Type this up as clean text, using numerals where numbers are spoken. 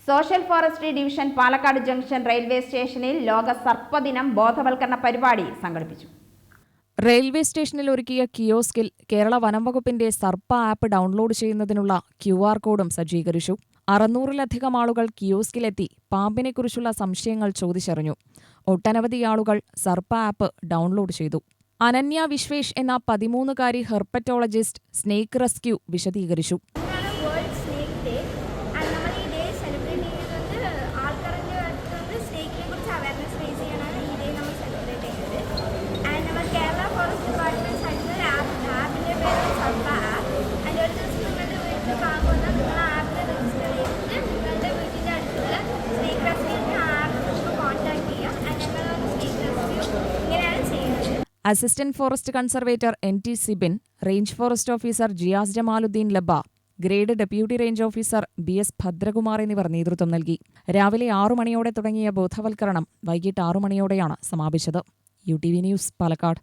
Social forestry division Palakkad junction railway സ്റ്റേഷനിൽ ലോക സർപ്പദിനം ബോധവൽക്കരണ പരിപാടി സംഘടിപ്പിച്ചു. റെയിൽവേ സ്റ്റേഷനിൽ ഒരുക്കിയ കിയോസ്കിൽ കേരള വനംവകുപ്പിന്റെ സർപ്പ ആപ്പ് ഡൗൺലോഡ് ചെയ്യുന്നതിനുള്ള QR കോഡും സജ്ജീകരിച്ചു. 600-ലധികം ആളുകൾ കിയോസ്കിലെത്തി പാമ്പിനെക്കുറിച്ചുള്ള സംശയങ്ങൾ ചോദിച്ചറിഞ്ഞു. ഒട്ടനവധി ആളുകൾ സർപ്പ ആപ്പ് ഡൗൺലോഡ് ചെയ്തു. അനന്യ വിശ്വേഷ് എന്ന 13-കാരി ഹെർപ്പറ്റോളജിസ്റ്റ് സ്നേക്ക് റെസ്ക്യൂ വിശദീകരിച്ചു. Assistant forest conservator NT Sibin, range forest officer Jiyas Jamaluddin Labba, grade deputy range officer BS Bhadrakumar എന്നിവർ നേതൃത്വം നൽകി. രാവിലെ 6 മണിയോടെ തുടങ്ങിയ ബോധവൽക്കരണം വൈകിട്ട് 6 മണിയോടെയാണ് സമാപിച്ചത്. UTV news, Palakkad.